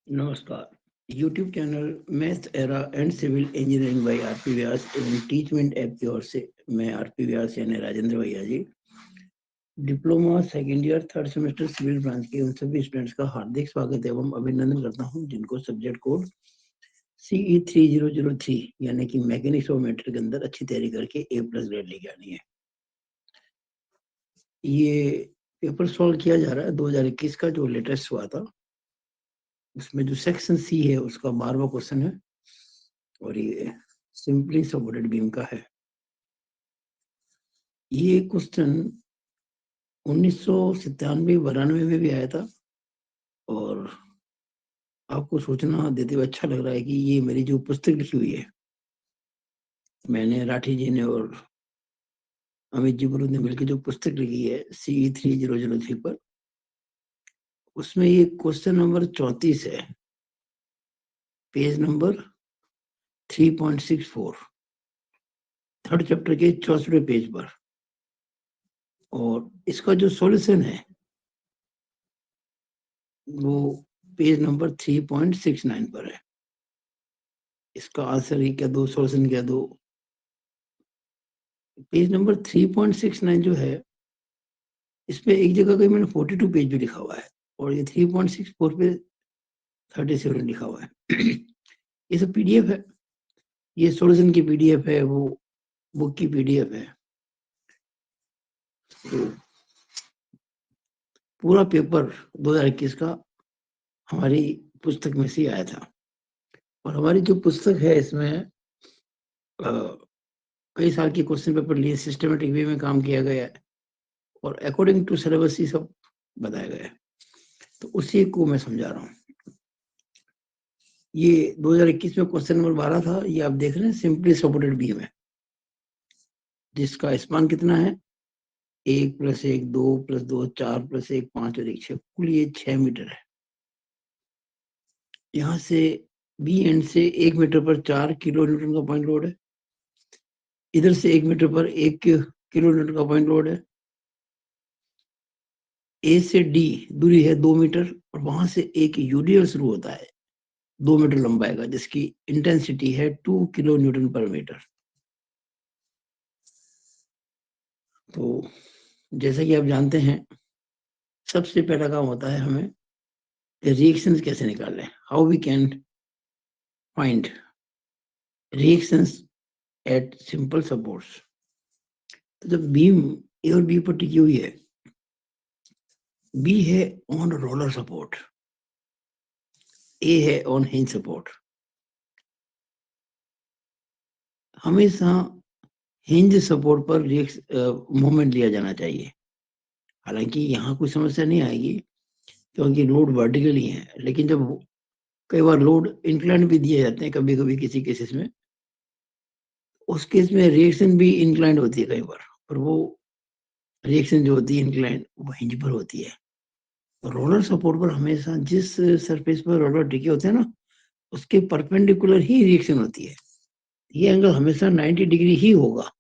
नमस्कार। YouTube channel math era and civil engineering by RP Vyas एवं teachment app की ओर से मैं आरपी व्यास यानी राजेंद्र भैया ji diploma second year third semester civil branch के उन सभी स्टूडेंट्स का हार्दिक स्वागत एवं अभिनंदन करता हूं जिनको सब्जेक्ट कोड CE 3003 यानी कि मैकेनिक्स ऑफ मेटर के अंदर अच्छी तैयारी करके A+ ग्रेड लेके आनी है। ये पेपर सॉल्व किया जा रहा है 2021 का जो लेटेस्ट हुआ था, उसमें जो सेक्शन C है उसका 12वां क्वेश्चन है और ये सिंपली सपोर्टेड बीम का है। ये क्वेश्चन 1997-92 में भी आया था और आपको सूचना देते हुए अच्छा लग रहा है कि ये मेरी जो पुस्तक लिखी हुई है, मैंने राठी जी ने और अमित जी गुरु ने मिलकर जो पुस्तक लिखी है CE 3003 पर, उसमें ये क्वेश्चन नंबर 34 है, पेज नंबर 3.64, थर्ड चैप्टर के 64वें पेज पर। और इसका जो सॉल्यूशन है वो पेज नंबर 3.69 पर है। इसका आंसर ही क्या दो, सॉल्यूशन क्या दो। पेज नंबर 3.69 जो है, इसमें एक जगह कहीं मैंने 42 पेज भी लिखा हुआ है और ये 3.64 पे 37 लिखा हुआ है। ये सब PDF है, ये सॉल्यूशन की PDF है, वो बुक की PDF है। तो पूरा पेपर 2021 का हमारी पुस्तक में से आया था और हमारी जो पुस्तक है इसमें कई साल के क्वेश्चन पेपर लिए सिस्टमेटिक वे में काम किया गया है और अकॉर्डिंग टू सिलेबस ही सब बताया गया है। तो उसी को मैं समझा रहा हूँ। ये 2021 में क्वेश्चन नंबर 12 था। ये आप देख रहे हैं सिंपली सपोर्टेड बीम है जिसका स्पान कितना है 1 + 1 2 + 2 4 + 1 5 और 1 6, कुल ये 6 मीटर है। यहाँ से बी एंड से 1 मीटर पर 4 किलो न्यूटन का पॉइंट लोड है, इधर से 1 मीटर पर 1 किलो न्यूटन का पॉइंट लोड है। ए से डी दूरी है 2 मीटर और वहां से एक यूडीएल शुरू होता है 2 मीटर लंबाई का, जिसकी इंटेंसिटी है 2 किलो न्यूटन पर मीटर। तो जैसा कि आप जानते हैं, सबसे पहला काम होता है हमें रिएक्शंस कैसे निकालें, how we can find reactions at simple supports. तो जब बीम ए और बी पर टिकी हुई है, बी है ऑन रोलर सपोर्ट, ए है ऑन हिंज सपोर्ट। हमेशा हिंज सपोर्ट पर मोमेंट लिया जाना चाहिए। हालांकि यहाँ कोई समस्या नहीं आएगी क्योंकि लोड वर्टिकल ही है, लेकिन जब कई बार लोड इंक्लाइन भी दिए जाते हैं कभी कभी किसी केसेस में, उस केस में रिएक्शन भी इंक्लाइंड होती है कई बार, पर वो रिएक्शन जो होती है इंक्लाइंड वो हिंज पर होती है। रोलर सपोर्ट पर हमेशा जिस सरफेस पर रोलर टिके होते हैं ना, उसके परपेंडिकुलर ही रिएक्शन होती है। ये एंगल हमेशा 90 डिग्री ही होगा।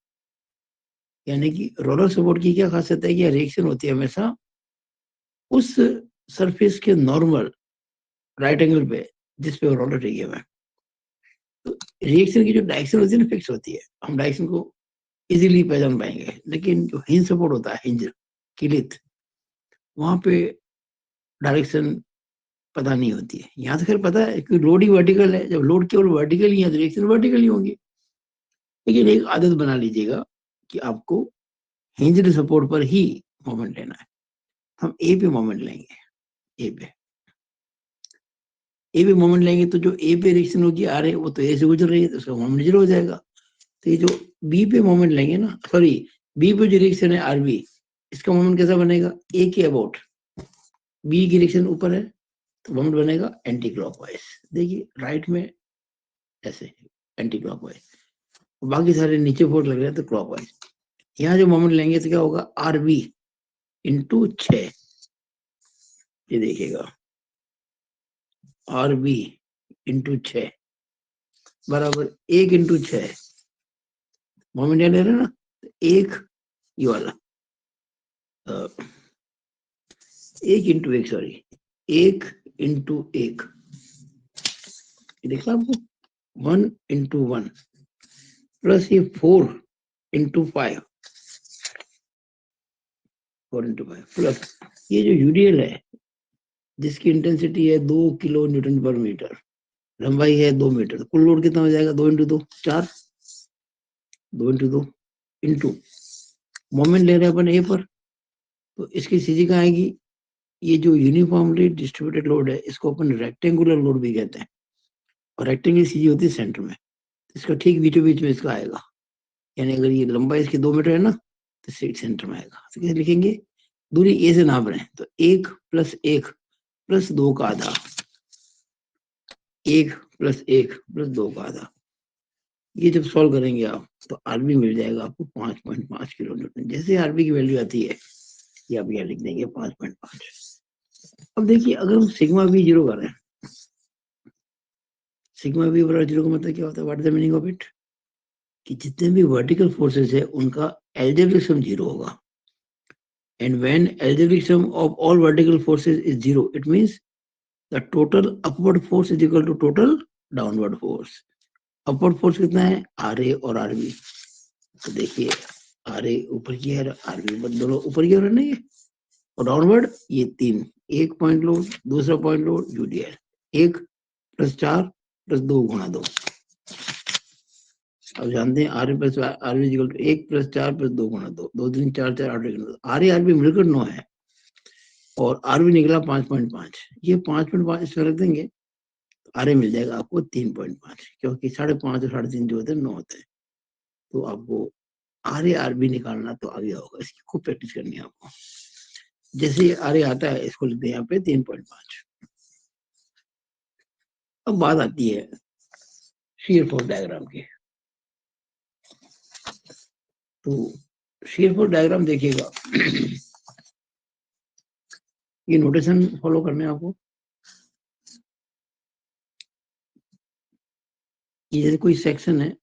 यानी कि रोलर सपोर्ट की क्या खासियत है कि रिएक्शन होती है हमेशा उस सरफेस के नॉर्मल राइट एंगल पे जिस पे रोलर टिके हुए हैं। तो रिएक्शन की जो डायरेक्शन होती है ना, फिक्स होती है, हम डायरेक्शन को इजीली पहचान पाएंगे। लेकिन जो हिंज सपोर्ट होता है, हिंज किलित, वहां पे डायरेक्शन पता नहीं होती है। यहाँ तो खैर पता है कि लोड ही वर्टिकल है, जब लोड केवल वर्टिकल ही है तो रिएक्शन वर्टिकल ही होगी। लेकिन एक आदत बना लीजिएगा कि आपको हिंज्ड सपोर्ट पर ही मोमेंट लेना है। हम ए पे मोमेंट लेंगे, ए पे मोमेंट लेंगे तो जो ए पे रिएक्शन होगी आ रही है वो तो ए से गुजर रही है, तो उसका मोमेंट जीरो हो जाएगा। तो ये जो बी पे मोमेंट लेंगे ना, सॉरी बी पे जो रिएक्शन है आरबी, इसका मोमेंट कैसा बनेगा, ए के अबाउट, बी की रिएक्शन ऊपर है तो मोमेंट बनेगा एंटी क्लॉकवाइज। देखिए राइट में ऐसे एंटी क्लॉकवाइज, बाकी सारे नीचे फोर्स लग रहे हैं तो क्लॉकवाइज। यहाँ जो मोमेंट लेंगे तो क्या होगा, आरबी इंटू 6, ये देखिएगा आरबी इंटू 6 बराबर 1 इंटू 6, मोमेंट ले रहे हैं ना, तो एक ये वाला 1 इंटू 1, सॉरी 1 इंटू 1 देखा आपको 1 × 1 प्लस ये 4 × 5 प्लस ये जो यूडीएल है जिसकी इंटेंसिटी है 2 किलो न्यूटन पर मीटर, लंबाई है 2 मीटर, कुल लोड कितना हो जाएगा 2 × 2 4, 2 × 2 इंटू मोमेंट ले रहे हैं अपन ए पर, तो इसकी सीजी कहाँ आएगी, ये जो यूनिफॉर्मली डिस्ट्रीब्यूटेड लोड है इसको अपन रेक्टेंगुलर लोड भी कहते हैं, और रेक्टेंगुलर सीजी होती है सेंटर में, इसका ठीक बीचों बीच में इसका आएगा, यानी अगर ये लंबाई इसकी 2 मीटर है ना तो सेंटर में आएगा। तो कैसे लिखेंगे, दूरी ए से नाप रहे हैं तो 1 + 1 + 2 का आधा, 1 + 1 + 2 का आधा, ये जब सॉल्व करेंगे आप तो आरबी मिल जाएगा आपको 5.5 किलो न्यूटन। जैसे आरबी की वैल्यू आती है ये आप यहाँ लिख देंगे 5.5। अब देखिए अगर हम सिग्मा बी 0 कर रहे हैं, सिग्मा बी बराबर 0 का मतलब क्या होता है, what is the meaning of it, कि जितने भी वर्टिकल फोर्सेस है उनका एल्जेब्रिक सम 0 होगा, and when algebraic sum of all vertical forces is 0, it means the total upward force is equal to total downward force। Upward force कितना है, R A और R B, तो देखिए R A ऊपर की है, R B दोनों ऊपर की ओर है ना ये, और डाउनवर्ड ये 3, एक पॉइंट लोड, दूसरा पॉइंट लोड यूडीएल, 1 + 4 + 2 × 2। अब जानते हैं R A plus R B equal to 1 + 4 + 2 × 2, 2 3 4 4 8 R A R B मिलकर 9 है, और आर बी निकला 5.5, ये 5.5 इसमें रख देंगे, आर ए मिल जाएगा आपको 3.5, क्योंकि 5.5 और 3.5 जो होते हैं 9 होते हैं, तो आपको आर ए आर बी निकालना तो आ गया होगा, इसकी खूब प्रैक्टिस करनी है आपको। जैसे आर ए आता है इसको लिखते हैं यहाँ पे 3.5। अब बात आती है शियर फोर्स डायग्राम की, तो शियर फोर्स डायग्राम देखिएगा ये नोटेशन फॉलो करने हैं आपको, ये जैसे कोई सेक्शन है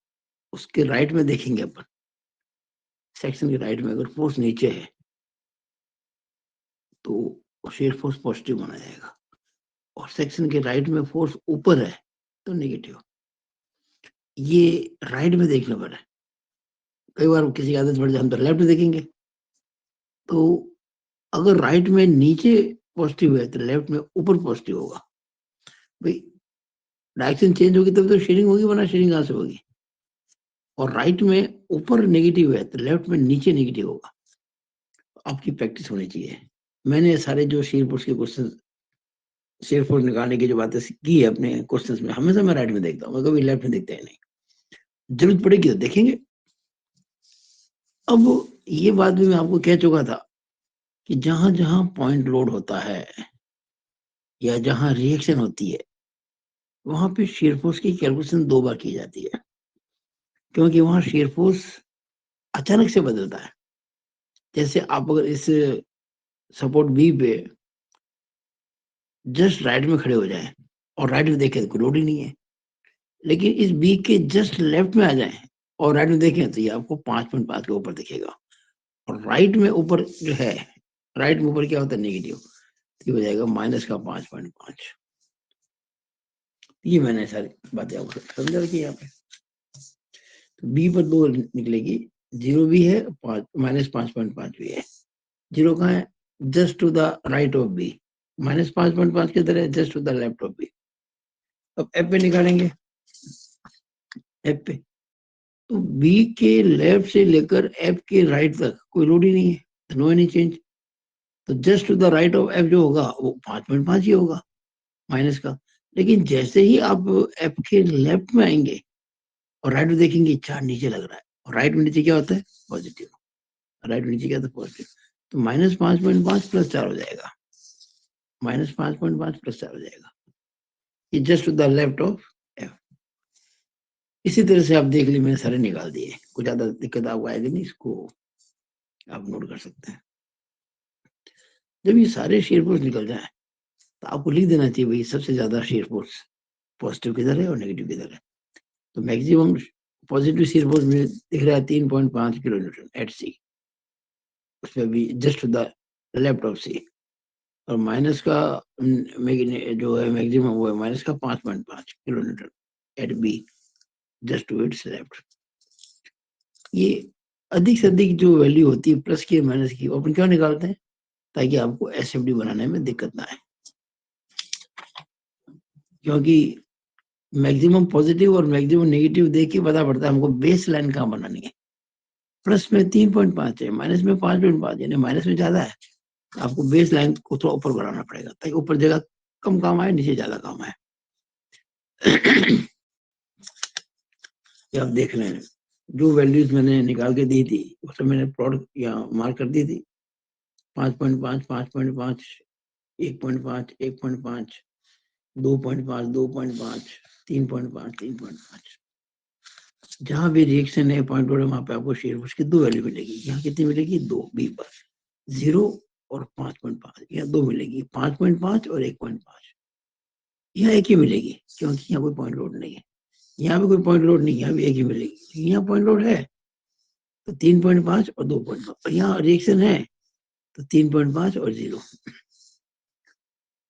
उसके राइट में देखेंगे अपन, सेक्शन के राइट में अगर फोर्स नीचे है तो शियर फोर्स पॉजिटिव माना जाएगा, और सेक्शन के राइट में फोर्स ऊपर है तो नेगेटिव। ये राइट में देखने पर है, कई बार किसी की आदत पड़ जाए हम तो लेफ्ट में देखेंगे, तो अगर राइट में नीचे पॉजिटिव है तो लेफ्ट में ऊपर पॉजिटिव होगा, भाई डायरेक्शन चेंज होगी तब तो शेयरिंग होगी, वरना शेयरिंग कहां से होगी, और राइट में ऊपर नेगेटिव है तो लेफ्ट में नीचे नेगेटिव होगा। आपकी प्रैक्टिस होनी चाहिए। मैंने सारे जो शेयर फोर्स के क्वेश्चन, शेयर फोर्स निकालने की जो बातें की है अपने क्वेश्चंस में, हमेशा मैं राइट में देखता हूँ, मैं कभी लेफ्ट में देखता ही नहीं, जरूरत पड़ेगी तो देखेंगे। अब ये बात भी मैं आपको कह चुका था कि जहां जहां पॉइंट लोड होता है या जहां रिएक्शन होती है वहां पे शेयर फोर्स की कैलकुलेशन 2 बार की जाती है, क्योंकि वहां शेयर फोर्स अचानक से बदलता है। जैसे आप अगर इस सपोर्ट बी पे जस्ट राइट में खड़े हो जाएं और राइट में देखें तो कोई लोड ही नहीं है, लेकिन इस बी के जस्ट लेफ्ट में आ जाएं और राइट में देखें तो ये आपको 5.5 के ऊपर दिखेगा, और राइट में ऊपर जो है, राइट में ऊपर क्या होता है नेगेटिव, तो हो जाएगा -5.5। ये मैंने सारी बातें आपको समझा रखी यहाँ पे। तो बी पर 2 निकलेगी, 0 भी है, -5.5 भी है। 0 कहाँ है, just to the right of B, -5.5 किधर है, just to the left of B. अब एफ पे निकालेंगे, एफ पे तो बी के लेफ्ट से लेकर एफ के राइट तक कोई लोड ही नहीं है, नो एनी चेंज, तो just to the right of F जो होगा वो 5.5 ही होगा माइनस का। लेकिन जैसे ही आप एफ के लेफ्ट में आएंगे और राइट में देखेंगे चार नीचे लग रहा है, और राइट में नीचे क्या होता है पॉजिटिव, राइट में नीचे क्या होता है पॉजिटिव, तो -5.5 + 4 हो जाएगा, -5.5 + 4 हो जाएगा, ये just to the left of F. इसी तरह से आप देख लीजिए मैंने सारे निकाल दिए, कुछ ज्यादा दिक्कत आपको आएगी नहीं, इसको आप नोट कर सकते हैं। जब ये सारे शेयर फोर्स निकल जाए तो आपको लिख देना चाहिए भाई सबसे ज्यादा शेयर फोर्स पॉजिटिव किधर है और नेगेटिव किधर है। तो मैक्सिमम पॉजिटिव शेयर फोर्स में दिख रहा है 3.5 किलो न्यूटन एट सी, उसमें भी just to the left of C, और माइनस का जो है मैक्सिमम वो है माइनस का 5.5 kilometre at B just to its left. ये अधिक से अधिक जो वैल्यू होती है प्लस की माइनस की, अपन क्यों निकालते हैं? ताकि आपको एसएफडी बनाने में दिक्कत ना आए, क्योंकि मैक्सिमम पॉजिटिव और मैक्सिमम नेगेटिव देख के पता पड़ता है हमको बेस लाइन कहाँ बनानी है। प्लस में 3.5 है, माइनस में 5.5, यानी माइनस में ज्यादा है, आपको बेस लाइन को थोड़ा ऊपर बढ़ाना पड़ेगा ताकि ऊपर जगह कम काम आए, नीचे ज्यादा काम आए। ये आप देख रहे हैं जो वैल्यूज मैंने निकाल के दी थी उसमें मैंने प्लॉट या मार्क कर दी थी 5.5, 5.5, 1.5, 1.5, 2.5, 2.5, 3.5, 3.5। जहां भी रिएक्शन है पॉइंट हो वहां पे आपको शेयर फोर्स की 2 वैल्यू मिलेगी। यहाँ कितनी मिलेगी? 2 बी पर, 0 और 5.5। यहाँ 2 मिलेगी, 5.5 और 1.5। यहाँ एक ही मिलेगी क्योंकि यहाँ कोई पॉइंट लोड नहीं है, यहाँ भी कोई पॉइंट लोड नहीं है, यहाँ भी एक ही मिलेगी। यहाँ पॉइंट लोड है तो 3.5 और 2.5, और यहाँ रिएक्शन है तो 3.5 और 0।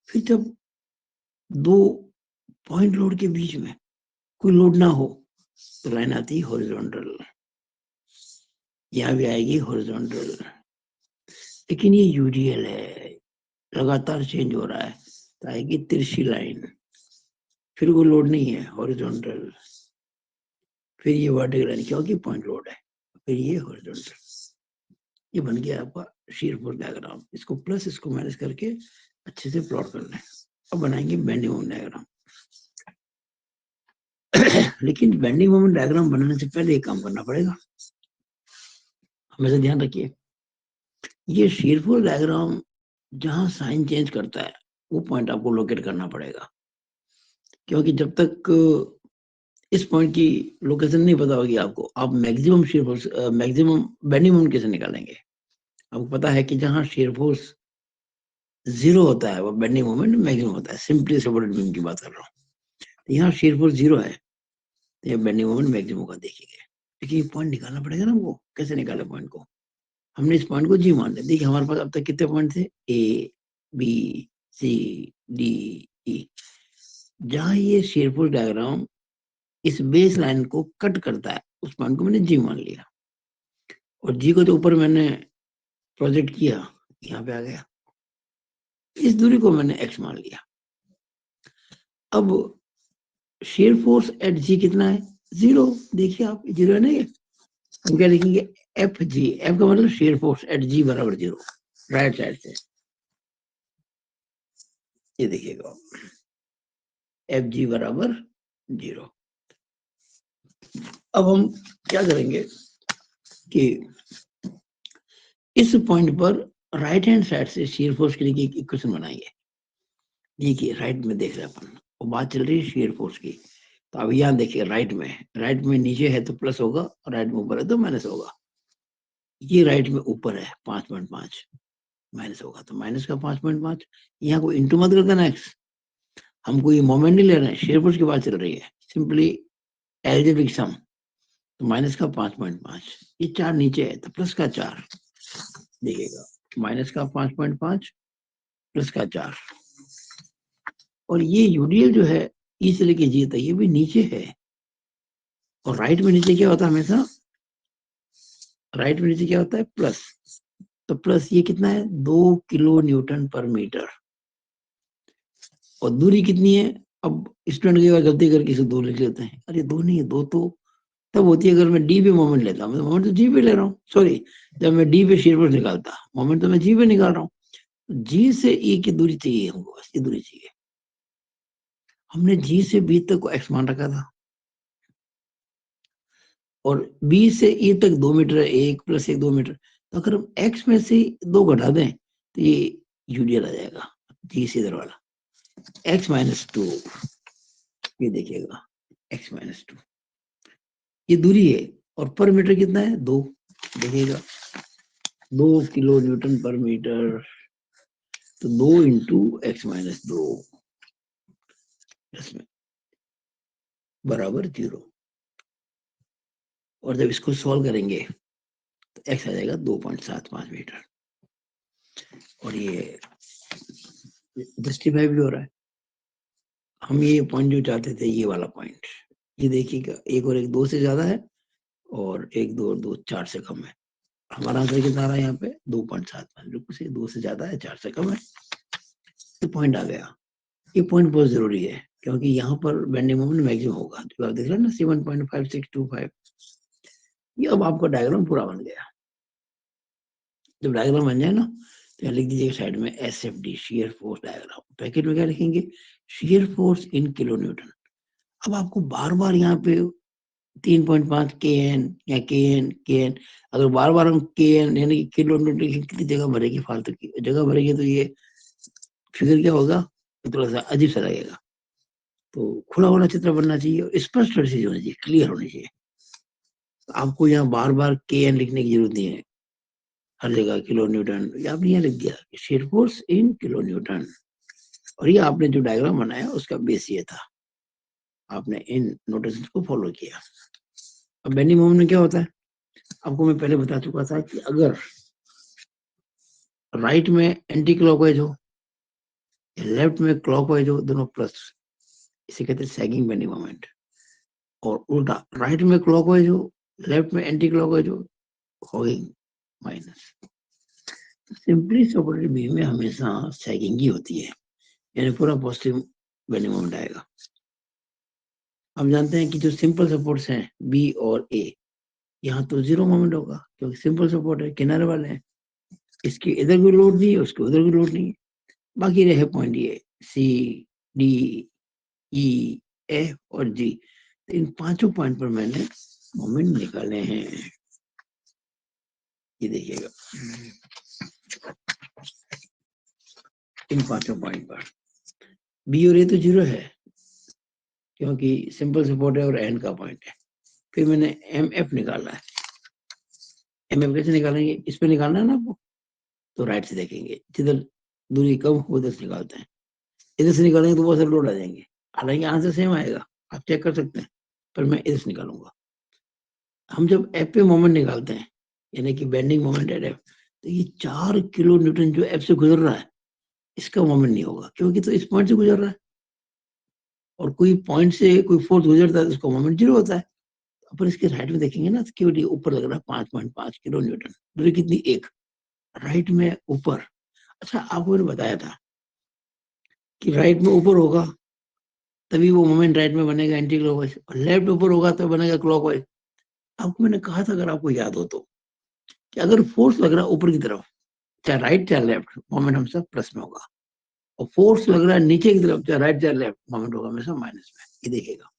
फिर जब दो पॉइंट लोड के बीच में कोई लोड ना हो तो लाइन आती है हॉरिजॉन्टल, यहाँ भी आएगी हॉरिजॉन्टल। लेकिन ये यूडीएल है, लगातार चेंज हो रहा है, तो आएगी तिरछी लाइन, फिर कोई लोड नहीं है हॉरिजॉन्टल, फिर ये वर्टिकल लाइन क्योंकि पॉइंट लोड है, फिर ये हॉरिजॉन्टल। ये बन गया आपका शीयर फोर्स डायग्राम। इसको प्लस इसको माइनस करके अच्छे से प्लॉट कर लें। अब बनाएंगे बेंडिंग मोमेंट डायग्राम। लेकिन बेंडिंग मोमेंट डायग्राम बनाने से पहले एक काम करना पड़ेगा, हमेशा ध्यान रखिए। ये शीयर फोर्स डायग्राम जहां साइन चेंज करता है वो पॉइंट आपको लोकेट करना पड़ेगा, क्योंकि जब तक इस पॉइंट की लोकेशन नहीं पता होगी आपको, आप maximum shear force maximum bending moment कैसे निकालेंगे? आपको पता है कि जहां शीयर फोर्स 0 होता है वो बेंडिंग मोमेंट मैक्सिमम होता है। सिंपली सपोर्टेड बीम की बात कर रहा हूँ, तो यहाँ शीयर फोर्स 0 है तो ये बेंडिंग मोमेंट मैक्सिमम का देखिए। लेकिन ये पॉइंट निकालना पड़ेगा ना हमको। कैसे निकाले पॉइंट को? हमने इस पॉइंट को जी मान लिया। देखिए हमारे पास अब तक कितने पॉइंट थे? ए, बी, सी, डी, ई। जहां ये शेयर फोर्स डायग्राम इस बेस लाइन को कट करता है उस पॉइंट को मैंने जी मान लिया, और जी को तो ऊपर मैंने प्रोजेक्ट किया, यहाँ पे आ गया। इस दूरी को मैंने एक्स मान लिया। अब शेयर फोर्स एट जी कितना है? 0। देखिए आप 0 है ना, ये हम क्या लिखेंगे? F G. एफ का मतलब शेयर फोर्स एट जी बराबर 0, राइट साइड से। ये देखिएगा एफ जी बराबर 0। अब हम क्या करेंगे कि इस पॉइंट पर राइट हैंड साइड से शेयर फोर्स के लिए एक इक्वेशन बनाएंगे। देखिए राइट में देख रहे हैं अपन, और बात चल रही है शेयर फोर्स की। तो अब यहाँ देखिए राइट में नीचे है तो प्लस होगा, और राइट में ऊपर है तो माइनस होगा। ये राइट में ऊपर है 5.5, माइनस होगा तो माइनस का 5.5। यहाँ को इंटू मत कर देना एक्स, हमको ये मोमेंट नहीं ले रहे हैं, शेयर फोर्स की बात चल रही है, सिंपली एल्जेब्रिक सम। तो माइनस का 5.5, ये 4 नीचे है तो प्लस का 4। देखिएगा माइनस का 5.5 प्लस का 4। और ये यूडीएल जो है ई से लेके जी तक ये भी नीचे है, और राइट में नीचे क्या होता है हमेशा? राइट में नीचे क्या होता है? प्लस। तो प्लस ये कितना है? 2 किलो न्यूटन पर मीटर। और दूरी कितनी है? अब स्टूडेंट की बार गलती करके इसे 2 लिख लेते हैं। अरे 2 नहीं है, 2 तो तब होती है अगर मैं डी पे मोमेंट लेता हूँ। मोमेंट तो जी पे ले रहा हूँ, सॉरी, जब मैं डी पे शेयर फोर्स निकालता, मोमेंट तो मैं जी पे निकाल रहा हूँ। जी से ई की दूरी चाहिए हमको, बस ये दूरी चाहिए। हमने जी से बी तक को एक्स मान रखा था, और बी से ई तक 2 मीटर है, 1 + 1 2 मीटर। तो अगर हम एक्स में से 2 घटा दें तो ये यूडीएल आ जाएगा, जी से इधर वाला x-2। ये देखिएगा x-2 ये दूरी है, और पर मीटर कितना है? 2। देखिएगा 2 किलो न्यूटन पर मीटर, तो 2 × x-2 इसमें बराबर 0। और जब इसको सॉल्व करेंगे तो x आ जाएगा 2.75 मीटर। और ये जस्टिफाई भी हो रहा है। हम ये पॉइंट जो चाहते थे, ये वाला पॉइंट, ये देखिएगा, 1 और 1 2 से ज्यादा है, और 1 2 और 2 4 से कम है। हमारा आंसर कितना आ रहा है यहाँ पे? 2.75, बिल्कुल सही। 2 से ज्यादा है, 4 से कम है, ये पॉइंट आ गया। ये पॉइंट बहुत जरूरी है, क्योंकि यहाँ पर बेंडिंग मोमेंट मैक्सिमम होगा। जो आप देख रहे हैं ना 7.5625, ये अब आपका डायग्राम पूरा बन गया। जब डायग्राम बन जाए ना, तो यहाँ लिख दीजिएगा साइड में SFD, shear force diagram. Packet में क्या लिखेंगे? Shear force in kilo Newton. अब आपको बार बार यहाँ पे 3.5 KN या KN, अगर बार बार हम KN यानी कि किलो न्यूटन, कितनी जगह भरेगी? फालतू की जगह भरेगी, तो ये फिगर क्या होगा? तो थोड़ा सा अजीब सा लगेगा। तो खुला हुआ चित्र बनना चाहिए और स्पष्ट चीज होनी चाहिए, क्लियर होनी चाहिए। तो आपको यहाँ बार बार KN लिखने की जरूरत नहीं है, हर जगह किलो न्यूटन। आपने यहाँ लिख दिया shear force in kilo Newton, और ये आपने जो डायग्राम बनाया उसका बेस ये था। आपने इन नोटेशन को फॉलो किया। अब बेंडिंग मोमेंट में क्या होता है, आपको मैं पहले बता चुका था कि अगर राइट में एंटी क्लॉकवाइज हो, लेफ्ट में क्लॉकवाइज हो, दोनों प्लस, इसे कहते हैं सैगिंग बेंडिंग मोमेंट। और उल्टा, राइट में क्लॉकवाइज हो, लेफ्ट में एंटी क्लॉकवाइज हो, hugging minus. Simply supported beam में हमेशा सैगिंग ही होती है, यानी पूरा पॉजिटिव बेंडिंग मोमेंट आएगा। हम जानते हैं कि जो सिंपल सपोर्ट्स हैं बी और ए, यहाँ तो जीरो मोमेंट होगा, क्योंकि सिंपल सपोर्ट है, किनारे वाले हैं, इसके इधर कोई लोड नहीं है, उसके उधर कोई लोड नहीं है। बाकी रहे पॉइंट ये सी, डी, ई, एफ और जी। तो इन पांचों पॉइंट पर मैंने मोमेंट निकाले हैं। ये देखिएगा, इन पांचों पॉइंट पर बी और ए तो जीरो है, क्योंकि सिंपल सपोर्ट है और एंड का पॉइंट है। फिर मैंने एम एफ निकाला है। एम एफ कैसे निकालेंगे? इस पे निकालना है ना आपको, तो राइट से देखेंगे, जिधर दूरी कम हो उधर से निकालते हैं। इधर से निकालेंगे तो बहुत सारे लोड आ जाएंगे, हालांकि आंसर सेम आएगा, आप चेक कर सकते हैं, पर मैं इधर से निकालूंगा। हम जब एफ पे मोमेंट निकालते हैं, यानी कि बेंडिंग मोमेंट एट एफ, तो ये 4 किलो न्यूटन जो एफ से गुजर रहा है, इसका मोमेंट नहीं होगा, क्योंकि तो इस पॉइंट से गुजर रहा है, और कोई पॉइंट से कोई फोर्स गुजरता है तो उसका मोमेंट जीरो होता है। अपन इसके राइट में देखेंगे ना, तो केवल ऊपर लग रहा है 5.5 किलो न्यूटन, दूरी कितनी? 1, राइट में ऊपर। अच्छा, आपको मैंने बताया था कि राइट में ऊपर होगा तभी वो मोमेंट राइट में बनेगा एंटी क्लॉकवाइज, और लेफ्ट ऊपर होगा तो बनेगा क्लॉकवाइज। आपको मैंने कहा था, अगर आपको याद हो तो, कि अगर फोर्स लग रहा है ऊपर की तरफ, चाहे राइट चाहे लेफ्ट, मोमेंट हमेशा प्लस में होगा, और फोर्स लग रहा है नीचे की तरफ, चाहे राइट चाहे लेफ्ट, मोमेंट होगा हमेशा माइनस में। ये देखिएगा,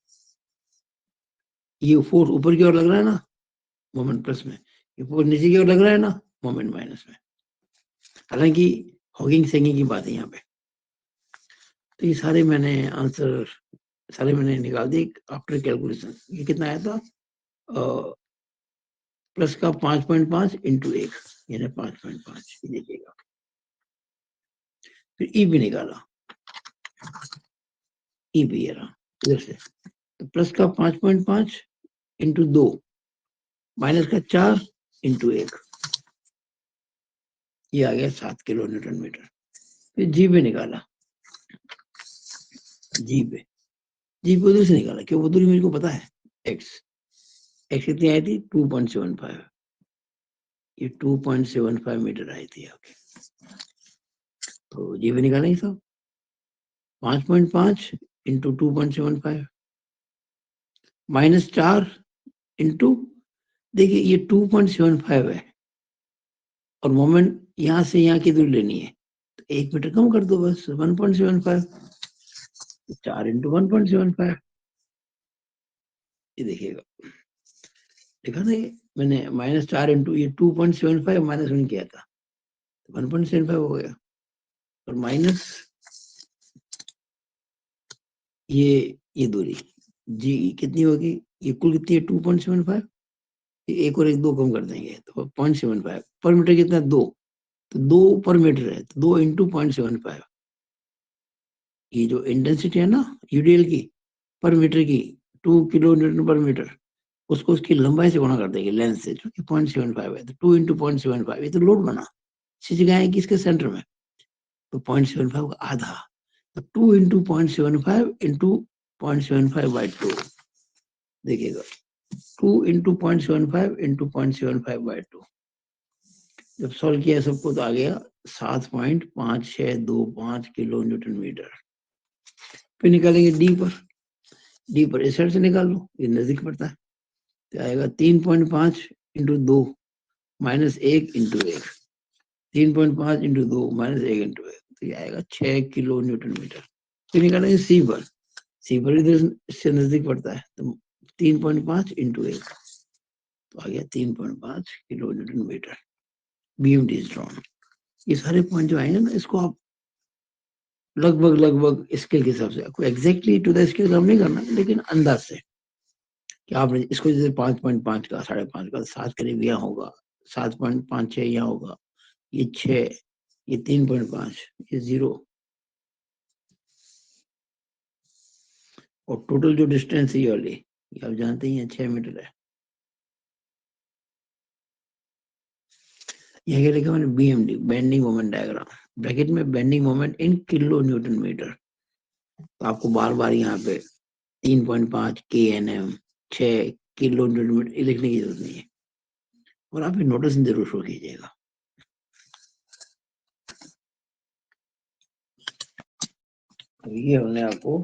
ये फोर्स ऊपर की ओर लग रहा है ना, मोमेंट प्लस में, ये फोर्स नीचे की ओर लग रहा है ना, मोमेंट माइनस में। हालांकि हॉकिंग सेंगिंग की बात है यहाँ पे। तो ये सारे मैंने आंसर सारे मैंने निकाल दिए आफ्टर कैलकुलेशन। ये कितना आया था? प्लस का 5.5 इंटू 1, यानी 5.5। ये देखिएगा। फिर ई भी निकाला, ई भी ये रहा इधर से, तो प्लस का 5.5 इंटू 2, माइनस का 4 इंटू 1, ये आ गया 7 किलो न्यूटन मीटर। फिर जी पे निकाला, जी पे उधर से निकाला, क्यों? वो दूरी मुझको पता है, एक्स। एक्स कितनी आई थी? 2.75। ये 2.75 मीटर आई थी आपकी। तो जी पे निकालेंगे सब, 5.5 इंटू 2.75 माइनस 4 इंटू, देखिए ये 2.75 है, और मोमेंट यहाँ से यहाँ की दूरी लेनी है, तो 1 मीटर कम कर दो बस, 1.75। 4 इंटू 1.75, ये देखिएगा, देखा ना, ये मैंने -4 इंटू ये 2.75 माइनस 1 किया था, 1.75 हो गया, और माइनस ये दूरी जी कितनी होगी? ये कुल कितनी है? 2.75। एक और एक 2 कम कर देंगे तो 0.75 पर मीटर कितना? 2, तो 2 पर मीटर है, तो 2 इंटू 0.75। ये जो इंटेंसिटी है ना यूडीएल की पर मीटर की, 2 किलो न्यूटन पर मीटर, उसको उसकी लंबाई से गुणा कर देंगे, लेंथ से, जो कि 0.75 है, तो 2 इंटू 0.75। ये तो लोड बना, इसी जगह है कि इसके सेंटर में, तो 0.75 का आधा, तो 2 इंटू 0.75 इंटू 0.75/2, देखिएगा 2 इंटू 0.75 इंटू 0.75/2, जब सॉल्व किया सबको तो आ गया 7.5625 किलो न्यूटन मीटर। फिर निकालेंगे डी पर इस साइड से निकाल लो, ये नजदीक पड़ता है, तो आएगा 3.5 into 2 minus 1 into 1, 3.5 into 2 minus 1 into 1, तो ये आएगा 6 किलो न्यूटन मीटर। फिर निकालेंगे सी पर इधर से नजदीक पड़ता है, तो 3.5 इंटू 1, तो आ गया 3.5 kilo newton metre. BMD is drawn. ये सारे पॉइंट जो आएंगे ना, इसको आप लगभग स्केल के हिसाब से, आपको एग्जैक्टली टू द स्केल काम नहीं करना, लेकिन अंदाज से कि आपने इसको जैसे 5.5 का 5.5 का 7 करीब यहाँ होगा, 7.56 यहाँ होगा, ये 6, ये 3.5, ये 0, और टोटल जो डिस्टेंस है ये वाली, ये आप जानते ही हैं 6 मीटर है। यहाँ क्या लिखा मैंने, BMD bending moment diagram, bracket में bending moment in kilo newton metre. तो आपको बार बार यहाँ पे 3.5 KNM, 6 किलो न्यूटन मीटर लिखने की जरूरत नहीं है, और आप नोटिस जरूर शो कीजिएगा। ये हमने आपको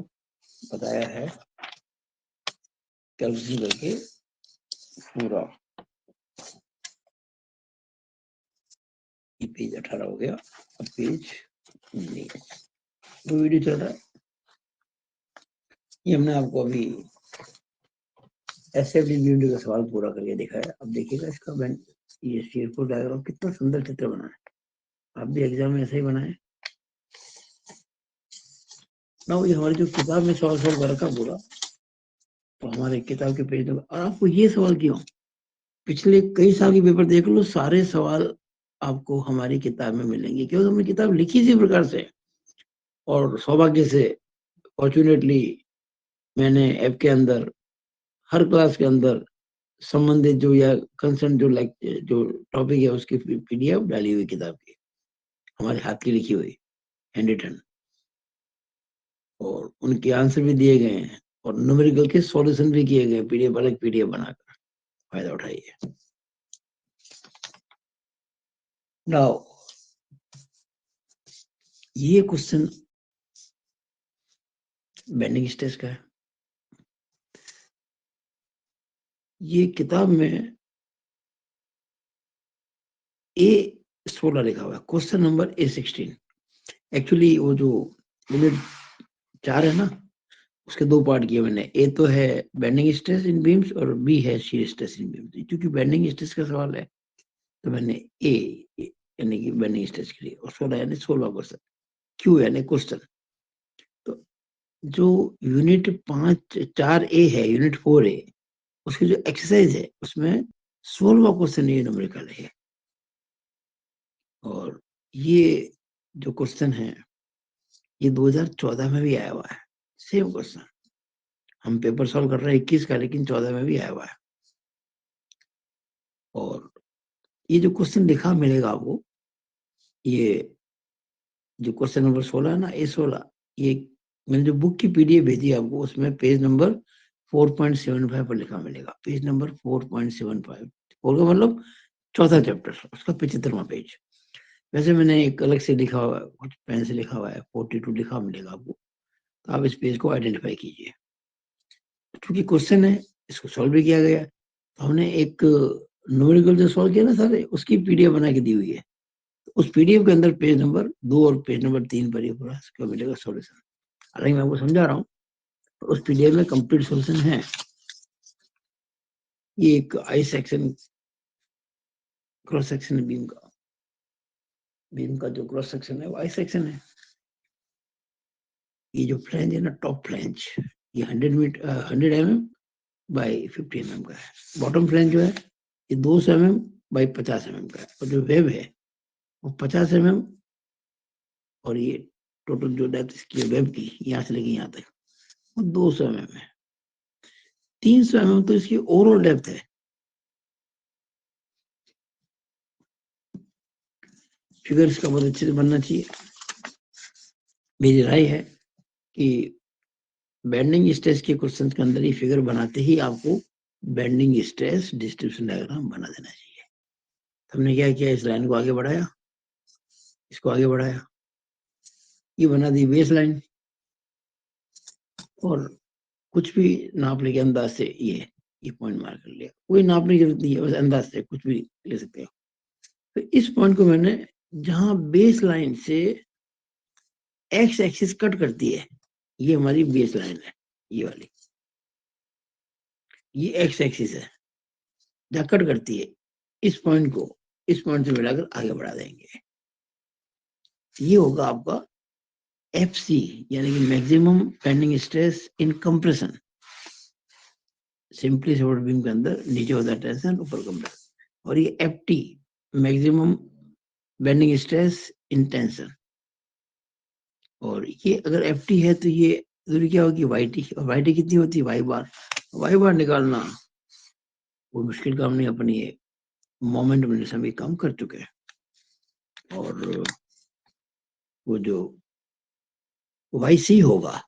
बताया है कैलकुलेशन करके पूरा। ये पेज 18 हो गया, अब पेज 19 तो वीडियो चल रहा है। ये हमने आपको अभी एसएफडी का सवाल पूरा करके दिखाया। अब देखिएगा इसका ये शेरपुर डायग्राम कितना सुंदर चित्र बना है, आप भी एग्जाम में ऐसे ही बनाए ना। ये हमारी जो किताब में सवाल कर रखा पूरा, तो हमारे किताब के पेज और आपको ये सवाल क्यों, पिछले कई साल के पेपर देख लो, सारे सवाल आपको हमारी किताब में मिलेंगे, क्योंकि हमने किताब लिखी इसी प्रकार से। और सौभाग्य से फॉर्चुनेटली मैंने ऐप के अंदर हर क्लास के अंदर संबंधित जो या कंसर्न जो टॉपिक है उसकी पीडीएफ डाली हुई किताब की, हमारे हाथ की लिखी हुई, हैंड रिटन, और उनके आंसर भी दिए गए हैं, और न्यूमेरिकल के सॉल्यूशन भी किए गए पीडीएफ, अलग पीडीएफ बनाकर, फायदा उठाइए। नाउ ये क्वेश्चन बेंडिंग स्ट्रेस का है। ये किताब में A16 लिखा हुआ है, क्वेश्चन नंबर A16। एक्चुअली वो जो यूनिट 4 है ना, उसके 2 पार्ट किए मैंने। ए तो है बेंडिंग स्ट्रेस इन बीम्स, और बी है शीयर स्ट्रेस इन बीम्स। क्योंकि बेंडिंग स्ट्रेस का सवाल है तो मैंने ए यानी कि बेंडिंग स्ट्रेस के लिए, और 16 यानी 16 क्वेश्चन, क्यू यानी क्वेश्चन। तो जो यूनिट 4A है, यूनिट 4A, उसकी जो एक्सरसाइज है उसमें 16वां क्वेश्चन ये न्यूमेरिकल है। और ये जो क्वेश्चन है ये 2014 में भी आया हुआ है, सेम क्वेश्चन। हम पेपर सॉल्व कर रहे हैं 21 का, लेकिन 14 में भी आया हुआ है। और ये जो क्वेश्चन लिखा मिलेगा आपको, ये जो क्वेश्चन नंबर 16 है ना, A16, ये मैंने जो बुक की पीडीएफ भेजी आपको, उसमें पेज नंबर 4.75 पर लिखा मिलेगा, पेज नंबर 4.75, फोर का मतलब चौथा चैप्टर, उसका 75वां पेज। वैसे मैंने एक अलग से लिखा हुआ है, कुछ पेन से लिखा हुआ है, 42 लिखा मिलेगा आपको, तो आप इस पेज को आइडेंटिफाई कीजिए। क्योंकि क्वेश्चन है, इसको सॉल्व भी किया गया है, तो हमने एक न्यूमेरिकल जो सॉल्व किया ना सारे, उसकी पीडीएफ बना के दी हुई है। उस पीडीएफ के अंदर पेज नंबर 2 और पेज नंबर 3 पर ये पूरा इसका मिलेगा सॉल्यूशन। हालांकि मैं आपको समझा रहा हूँ, तो उस पीडीएफ में कंप्लीट सॉल्यूशन है। ये एक आई सेक्शन, क्रॉस सेक्शन है बीम का जो क्रॉस सेक्शन है वो आई सेक्शन है। ये जो फ्लैंज है ना, टॉप फ्लैंज, ये 100 mm बाई 50 mm का है। बॉटम फ्लैंज जो है ये 200 mm बाई 50 mm का है। और जो वेब है वो 50 mm, और ये टोटल जो डेप्थ इसकी वेब की यहाँ से लेके यहाँ तक वो 200 mm है। 300 mm तो इसकी ओवरऑल डेप्थ है। फिगर इसका बहुत अच्छे से बनना चाहिए। मेरी राय है कि बेंडिंग स्ट्रेस के क्वेश्चन के अंदर ही फिगर बनाते ही आपको बेंडिंग स्ट्रेस डिस्ट्रीब्यूशन डायग्राम बना देना चाहिए। तो हमने क्या किया, इस लाइन को आगे बढ़ाया, इसको आगे बढ़ाया, ये बना दी बेस लाइन, और कुछ भी नाप लेके अंदाज से ये पॉइंट मार्क कर लिया, कोई नापने की जरूरत नहीं है, बस अंदाज से कुछ भी ले सकते हो। तो इस पॉइंट को मैंने जहां बेस लाइन से एक्स एक्सिस कट करती है, ये हमारी बेस लाइन है, ये वाली, ये एक्स एक्सिस है, जहां कट करती है, इस पॉइंट को इस पॉइंट से मिलाकर आगे बढ़ा देंगे। ये होगा आपका एफ सी, यानी कि maximum bending stress in compression. Simply support beam के अंदर नीचे होता है टेंशन, ऊपर कंप्रेशन। और ये F T, maximum bending stress in tension. और ये अगर एफ टी है तो ये दूरी क्या होगी, वाई टी। और वाई टी कितनी होती है, वाई बार। वाई बार निकालना वो मुश्किल काम नहीं, अपनी ये मोमेंट में सभी काम कर चुके हैं। और वो जो वाई सी होगा,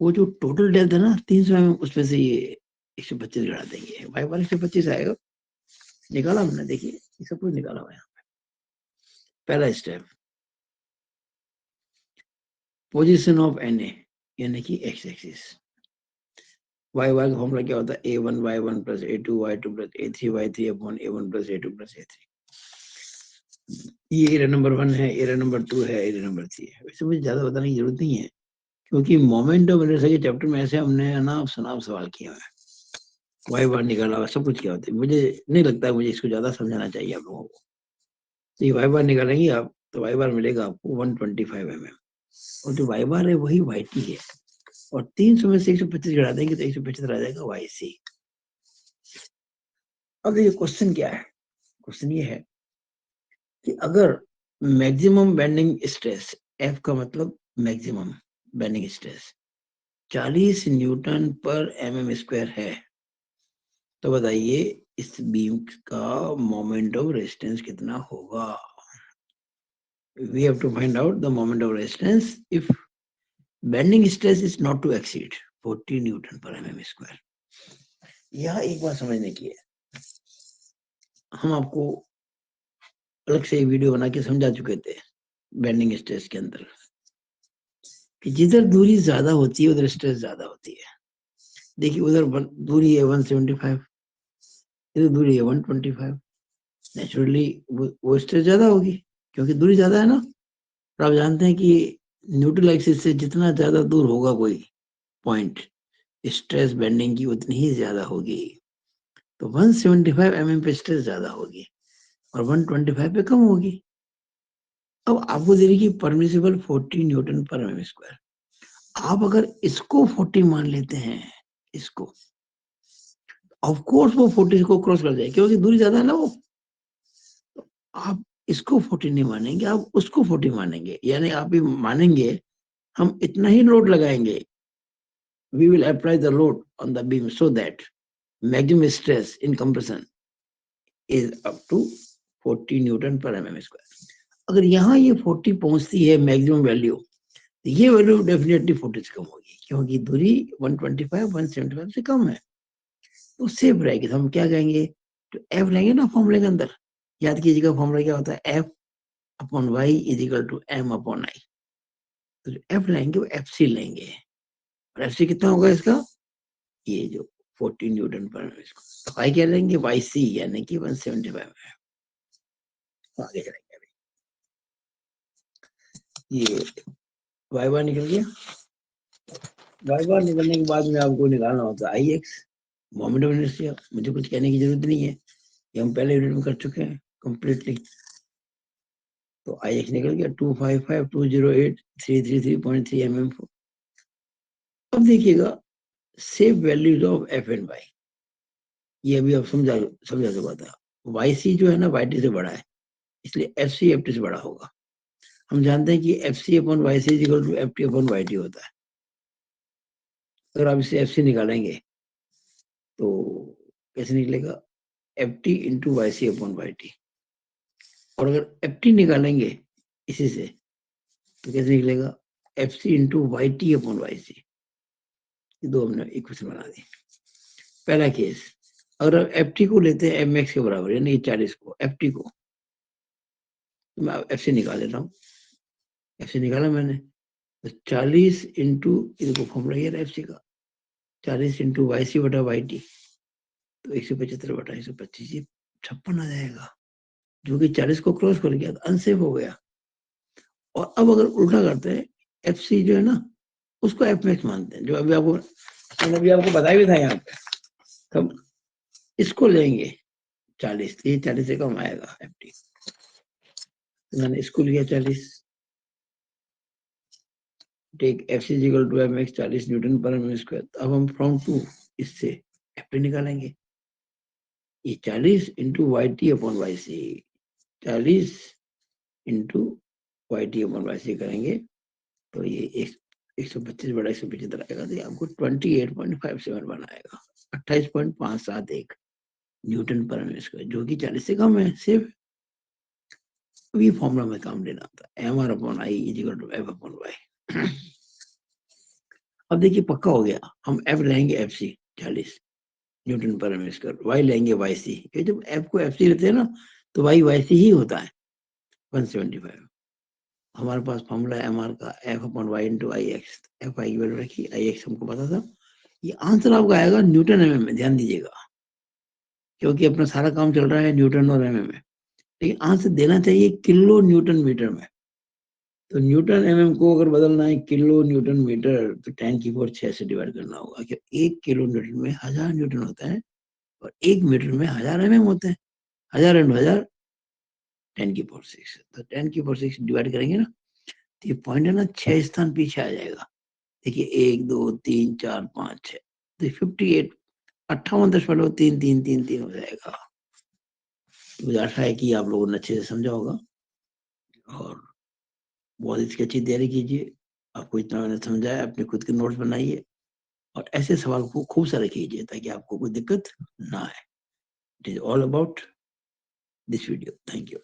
वो जो टोटल डेप्थ है ना 300 mm, उसमें से ये 125 घटा देंगे, वाई बार 125 आएगा। निकाला हमने, देखिए ये सब कुछ निकाला हुआ है। पहला step, position of N A, यानी कि एक्स एक्सिस। वाई बार का फॉर्मूला क्या होता है, a one y one plus a two y two plus a three y three upon a one plus a two plus a three. ये area number 1 है, area number 2 है, area number 3 है। वैसे मुझे ज्यादा बताने की जरूरत नहीं है, क्योंकि मोमेंट ऑफ इनर्शिया के चैप्टर में ऐसे हमने ना सुनाम सवाल किया है, वाई बार निकाला हुआ, सब कुछ किया होता है। मुझे नहीं लगता है मुझे इसको ज्यादा समझाना चाहिए आप लोगों को। तो ये वाई बार निकालेंगे आप, तो वाई बार मिलेगा आपको 125 mm, और जो वाई बार है वही वाई टी है। और 300 में से 125 घटा देंगे तो 175 आ जाएगा वाई सी। अब ये क्वेश्चन क्या है, क्वेश्चन ये है कि अगर मैक्सिमम बेंडिंग स्ट्रेस, एफ का मतलब मैक्सिमम बेंडिंग स्ट्रेस 40 न्यूटन पर एमएम स्क्वायर है, तो बताइए इस बीम का मोमेंट ऑफ रेजिस्टेंस कितना होगा। We have to find out the moment of resistance if bending stress is not to exceed 40 newton पर mm स्क्वायर। यह एक बात समझने की है, हम आपको अलग से वीडियो बना के समझा चुके थे बेंडिंग स्ट्रेस के अंदर, कि जिधर दूरी ज्यादा होती है उधर स्ट्रेस ज्यादा होती है। देखिए उधर दूरी है 175, इधर दूरी है 125, नेचुरली वो स्ट्रेस ज्यादा होगी, क्योंकि दूरी ज्यादा है ना। और आप जानते हैं कि न्यूट्रल एक्सिस से जितना ज्यादा दूर होगा कोई पॉइंट, स्ट्रेस बेंडिंग की उतनी ही ज्यादा होगी। तो 175 mm पे स्ट्रेस ज्यादा होगी और 125 पे कम होगी। अब आपको दे रही कि permissible 40 newton per M square. आप अगर इसको 40 मान लेते हैं, इसको, ऑफ कोर्स वो 40 को क्रॉस कर जाए, क्योंकि दूरी ज्यादा है ना वो। तो आप इसको 40 नहीं मानेंगे, आप उसको 40 मानेंगे, यानी आप भी मानेंगे हम इतना ही लोड लगाएंगे, we will apply the load on the beam so that maximum stress in compression is up to 40 newton पर mm स्क्वायर। अगर यहाँ ये 40 पहुंचती है मैक्सिमम वैल्यू, तो ये वैल्यू डेफिनेटली 40 से कम होगी, क्योंकि दूरी 125 175 से कम है, तो सेफ रहेगी। तो हम क्या कहेंगे, तो एफ लेंगे ना फॉर्मूले के अंदर, याद कीजिएगा फॉर्मूला क्या होता है, F upon Y is equal to M upon I. तो जो एफ लेंगे वो एफ सी लेंगे, और एफ सी कितना होगा इसका, ये जो 40 न्यूटन पर एम स्क्वायर। तो आई क्या लेंगे, वाई सी, यानी कि 175 है। आगे चलेंगे, अभी ये वाई बार निकल गया। वाई बार निकलने के बाद में आपको निकालना होता है आई एक्स, मोमेंट ऑफ इनर्शिया। मुझे कुछ कहने की जरूरत नहीं है, ये हम पहले यूनिट में कर चुके हैं कंप्लीटली। तो आई एक्स निकल गया 255,208,333.3 mm। अब देखिएगा safe values of F and Y, ये अभी आप समझा चुका था। वाई सी जो है ना वाई टी से बड़ा है, इसलिए एफ सी एफ टी से बड़ा होगा। हम जानते हैं कि F C upon Y C equal to F T upon Y T होता है। अगर आप इसे एफ सी निकालेंगे तो कैसे निकलेगा, F T into Y C upon Y T. और अगर एफ टी निकालेंगे इसी से, तो कैसे निकलेगा, F C into Y T upon Y C. ये दो हमने इक्वेशन बना दी। पहला केस, अगर एफ टी को लेते हैं एम एक्स के बराबर, यानी 40 को, एफ टी को, तो मैं एफ सी निकाल लेता हूँ। एफ सी निकाला मैंने, तो 40 इंटू, इनको फॉर्मूला ये एफ सी का, 40 इंटू वाई सी बटा वाई टी, तो 175 बटा 125, 56 आ जाएगा, जो कि 40 को क्रॉस कर गया, तो अनसेफ हो गया। और अब अगर उल्टा करते हैं, एफ सी जो है ना, उसको एफ मैक्स मानते हैं, जो अभी आपको मैंने अभी आपको बताया भी था यहाँ पे। तब इसको लेंगे 40, तो ये 40 से कम आएगा एफ टी। मैंने इसको लिया 40, take F C equal to M X 40 newton per M square. अब हम फ्रॉम टू इससे एफ टी निकालेंगे, ये 40 into Y T upon Y C, 40 into Y T upon Y C करेंगे, तो ये 125 बड़ा 175 आएगा, तो ये आपको 28.57 आएगा, 28.571 न्यूटन पर एम स्क्वायर, जो कि 40 से कम है, सिर्फ। अब ये फॉर्मूला में काम लेना था, M R upon I is equal to F upon Y. अब देखिए पक्का हो गया, हम एफ लेंगे F C 40 newton per M square, Y लेंगे वाई सी, ये जब एफ को एफ सी लेते हैं ना, तो वाई वाई सी ही होता है 175। हमारे पास फॉर्मूला एम आर का F upon Y into I X, F I value रखी, आई एक्स हमको पता था। ये आंसर आपका आएगा न्यूटन एम में, ध्यान दीजिएगा, क्योंकि अपना सारा काम चल रहा है न्यूटन और एम में, लेकिन आंसर देना चाहिए किलो न्यूटन मीटर में। तो न्यूटन एम को अगर बदलना है किलो न्यूटन मीटर, तो 10⁶ से डिवाइड करना होगा, कि 1 किलो न्यूटन में 1000 न्यूटन होता है, और 1 मीटर में 1000 एम होते हैं, 1000 इंटू 1000 10⁶। तो 10⁶ डिवाइड करेंगे ना, तो ये पॉइंट है ना 6 स्थान पीछे आ जाएगा। देखिए 1 2 3 4 5 6, तो 58, 58.3333 हो जाएगा। मुझे आशा है कि आप लोगों ने अच्छे से समझा होगा, और बहुत इसकी अच्छी तैयारी कीजिए। आपको इतना मैंने समझाया, अपने खुद के नोट्स बनाइए, और ऐसे सवाल को खूब सारे कीजिए, ताकि आपको कोई दिक्कत ना आए। It is all about this video. Thank you.